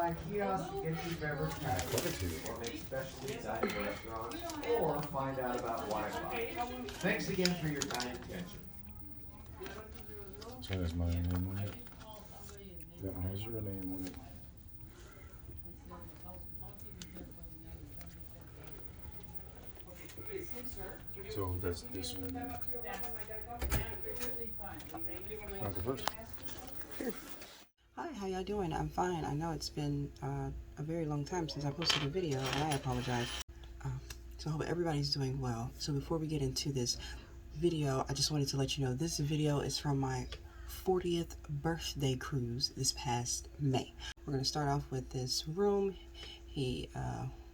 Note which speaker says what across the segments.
Speaker 1: find kiosks that get you beverage packages, or make specialty dining restaurants, or find out about Wi-Fi. Thanks again for your kind attention.
Speaker 2: So that's my name on it. That one has your name on it. So that's this one. Want to go first?
Speaker 3: Hi, how y'all doing? I'm fine. I know it's been a very long time since I posted a video, and I apologize. So I hope everybody's doing well. So before we get into this video, I just wanted to let you know this video is from my 40th birthday cruise this past May. We're going to start off with this room. We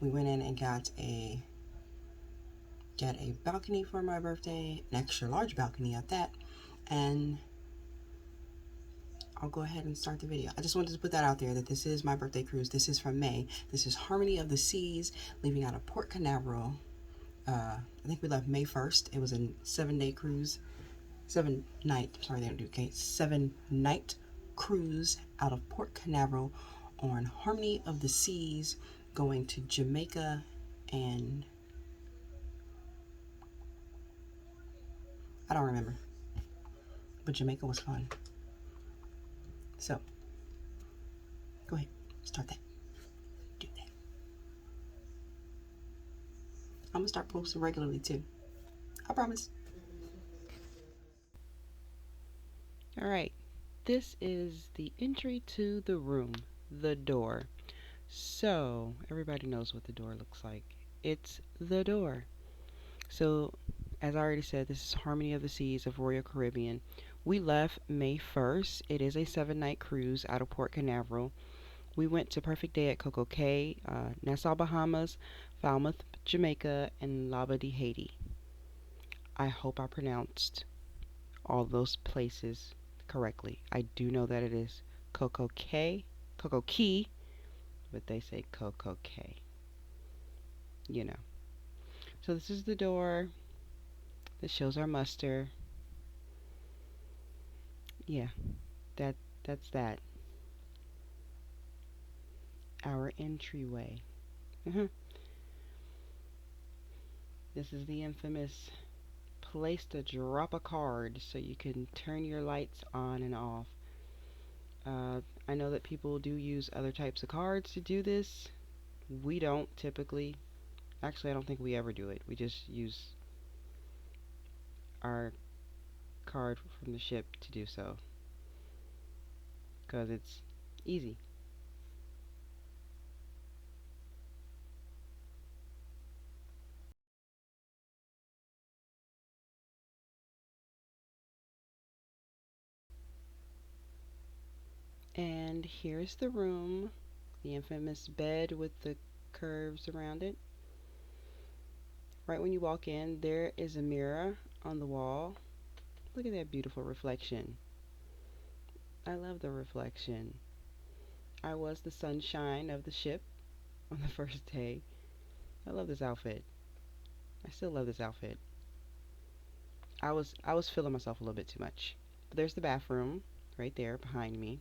Speaker 3: went in and got a balcony for my birthday, an extra large balcony at that, and I'll go ahead and start the video. I just wanted to put that out there that this is my birthday cruise. This is from May. This is Harmony of the Seas, leaving out of Port Canaveral. I think we left May 1st. It was a 7-day cruise. 7-night, sorry, they don't do okay. 7-night cruise out of Port Canaveral on Harmony of the Seas, going to Jamaica and I don't remember. But Jamaica was fun. So, go ahead, start that. Do that. I'm gonna start posting regularly too. I promise.
Speaker 4: Alright, this is the entry to the room, the door. So, everybody knows what the door looks like. It's the door. So, as I already said, this is Harmony of the Seas of Royal Caribbean. We left May 1st. It is a 7-night cruise out of Port Canaveral. We went to Perfect Day at Coco Cay, Nassau, Bahamas, Falmouth, Jamaica, and Labadee, Haiti. I hope I pronounced all those places correctly. I do know that it is Coco Cay, but they say Coco Cay. You know. So this is the door. This shows our muster. Yeah, that's that. Our entryway. This is the infamous place to drop a card so you can turn your lights on and off. I know that people do use other types of cards to do this. We don't typically. Actually, I don't think we ever do it. We just use our card from the ship to do so, because it's easy. And here's the room, the infamous bed with the curves around it. Right when you walk in, there is a mirror on the wall. Look at that beautiful reflection. I love the reflection. I was the sunshine of the ship on the first day. I love this outfit. I still love this outfit. I was feeling myself a little bit too much. But there's the bathroom right there behind me.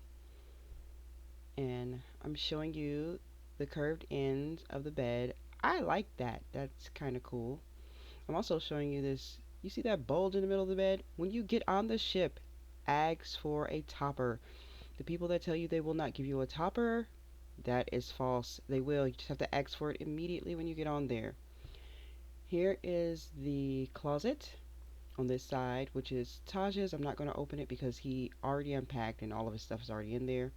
Speaker 4: And I'm showing you the curved ends of the bed. I like that. That's kind of cool. I'm also showing you this. You see that bulge in the middle of the bed? When you get on the ship, ask for a topper. The people that tell you they will not give you a topper, that is false. They will. You just have to ask for it immediately when you get on there. Here is the closet on this side, which is Taj's. I'm not going to open it because he already unpacked and all of his stuff is already in there.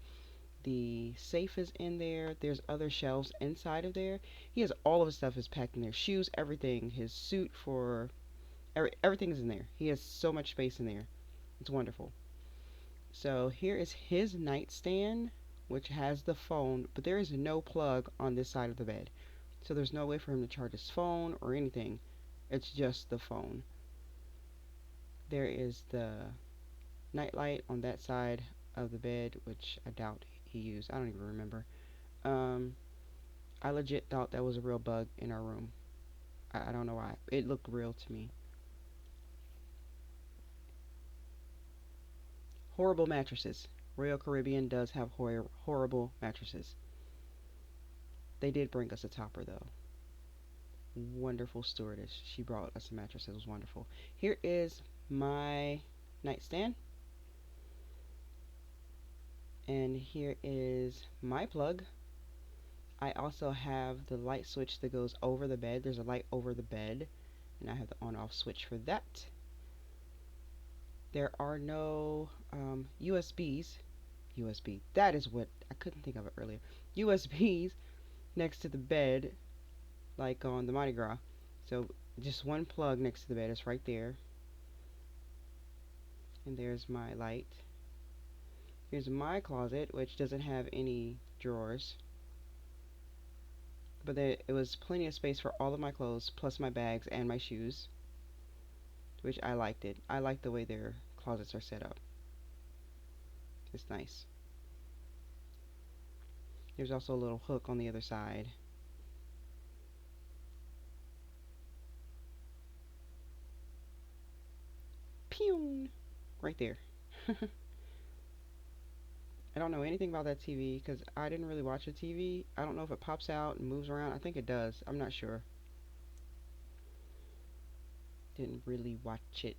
Speaker 4: The safe is in there. There's other shelves inside of there. He has all of his stuff is packed in there. Shoes, everything. His suit for everything is in there. He has so much space in there. It's wonderful. So here is his nightstand, which has the phone, but there is no plug on this side of the bed. So there's no way for him to charge his phone or anything. It's just the phone. There is the nightlight on that side of the bed, which I doubt he used. I don't even remember. I legit thought that was a real bug in our room. I don't know why. It looked real to me. Horrible mattresses. Royal Caribbean does have horrible mattresses. They did bring us a topper though. Wonderful stewardess. She brought us a mattress. It was wonderful. Here is my nightstand. And here is my plug. I also have the light switch that goes over the bed. There's a light over the bed, and I have the on-off switch for that. There are no USBs. USB. That is what I couldn't think of it earlier. USBs next to the bed, like on the Mardi Gras. So just one plug next to the bed. It's right there. And there's my light. Here's my closet, which doesn't have any drawers. But it was plenty of space for all of my clothes, plus my bags and my shoes. Which I liked it. I like the way their closets are set up. It's nice. There's also a little hook on the other side. Pew! Right there. I don't know anything about that TV because I didn't really watch the TV. I don't know if it pops out and moves around. I think it does. I'm not sure. Didn't really watch it.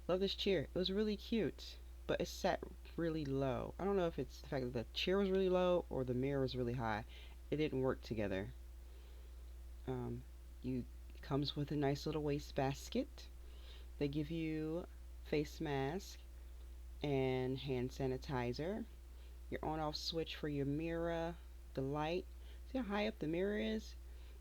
Speaker 4: Love this chair. It was really cute, but it sat really low. I don't know if it's the fact that the chair was really low or the mirror was really high. It didn't work together. It comes with a nice little waste basket. They give you face mask and hand sanitizer. Your on-off switch for your mirror, the light. See how high up the mirror is?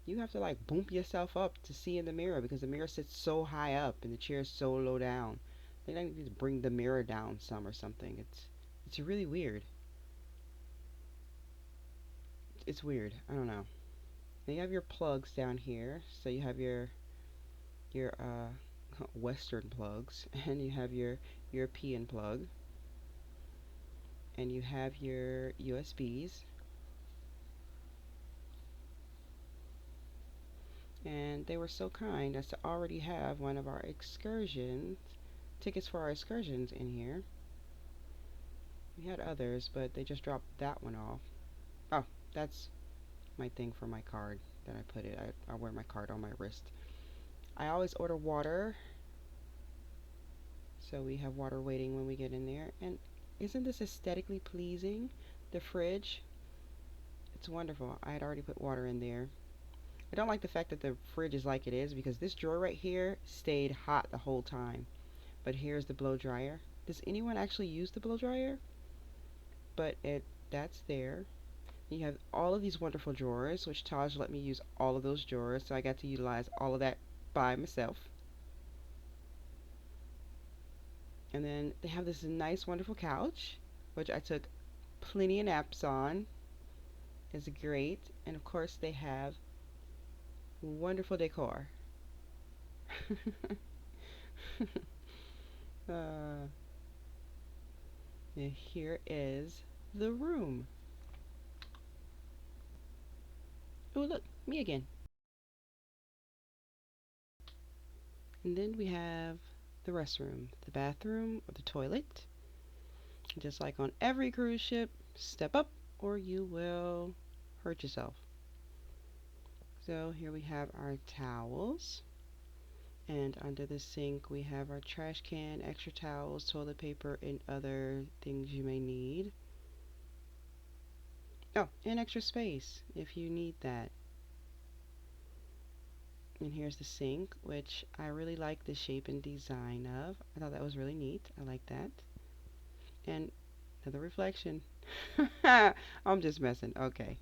Speaker 4: You have to like bump yourself up to see in the mirror because the mirror sits so high up and the chair is so low down. They need to bring the mirror down some or something. It's really weird. It's weird. I don't know. Then you have your plugs down here. So you have your Western plugs, and you have your European plug, and you have your USBs, and they were so kind as to already have one of our excursions tickets for our excursions in here. We had others, but they just dropped that one off. Oh, that's my thing for my card that I put it. I wear my card on my wrist. I always order water, so we have water waiting when we get in there. And isn't this aesthetically pleasing? The fridge, it's wonderful. I had already put water in there. I don't like the fact that the fridge is like it is because this drawer right here stayed hot the whole time. But here's the blow dryer. Does anyone actually use the blow dryer? But that's there. You have all of these wonderful drawers, which Taj let me use all of those drawers, so I got to utilize all of that by myself. And then they have this nice, wonderful couch, which I took plenty of naps on. It's great. And of course, they have wonderful decor. And here is the room. Oh, look, me again. And then we have the restroom, the bathroom, or the toilet. Just like on every cruise ship, step up or you will hurt yourself. So here we have our towels. And under the sink we have our trash can, extra towels, toilet paper, and other things you may need. Oh, and extra space if you need that. And here's the sink, which I really like the shape and design of. I thought that was really neat. I like that. And another reflection. I'm just messing. Okay.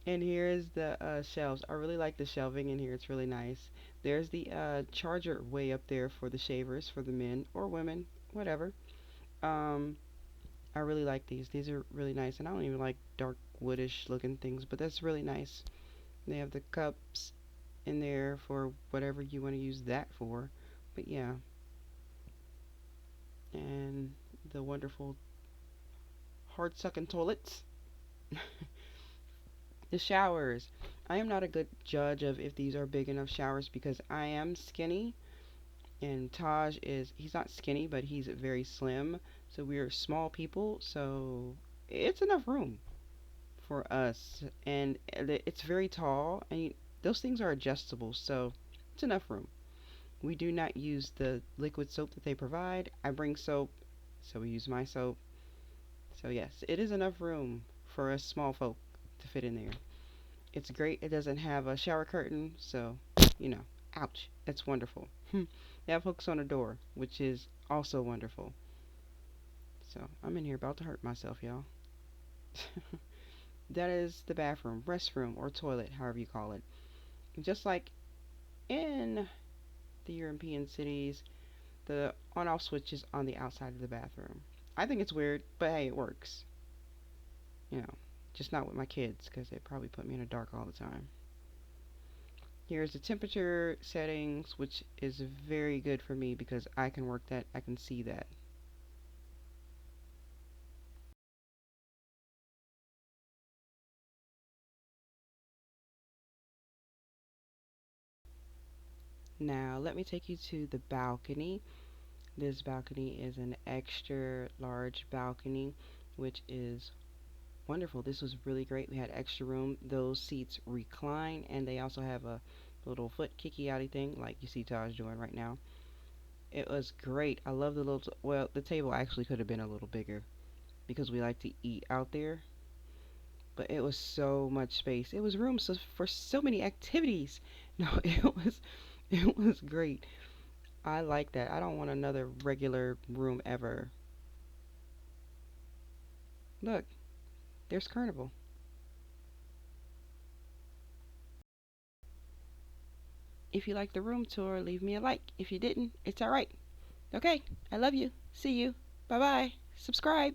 Speaker 4: And here's the shelves. I really like the shelving in here. It's really nice. There's the charger way up there for the shavers for the men or women, whatever. I really like these. These are really nice. And I don't even like dark woodish looking things, but that's really nice. They have the cups in there for whatever you want to use that for. But yeah. And the wonderful hard sucking toilets. The showers. I am not a good judge of if these are big enough showers because I am skinny and Taj he's not skinny, but he's very slim. So we are small people, so it's enough room for us, and it's very tall, and those things are adjustable, so it's enough room. We do not use the liquid soap that they provide. I bring soap, so we use my soap. So yes, it is enough room for us small folk to fit in there. It's great. It doesn't have a shower curtain, so you know, ouch. That's wonderful. They have hooks on the door, which is also wonderful. So I'm in here about to hurt myself, y'all. That is the bathroom, restroom, or toilet, however you call it. Just like in the European cities, the on-off switch is on the outside of the bathroom. I think it's weird, but hey, it works. You know, just not with my kids because they probably put me in the dark all the time. Here's the temperature settings, which is very good for me because I can work that, I can see that. Now, let me take you to the balcony. This balcony is an extra large balcony, which is wonderful. This was really great. We had extra room. Those seats recline, and they also have a little foot kicky outy thing like you see Taj doing right now. It was great. I love the little, well, the table actually could have been a little bigger because we like to eat out there, but it was so much space. It was room for so many activities. No, it was great. I like that. I don't want another regular room ever. Look, there's Carnival. If you liked the room tour, leave me a like. If you didn't, it's alright. Okay, I love you. See you. Bye bye. Subscribe.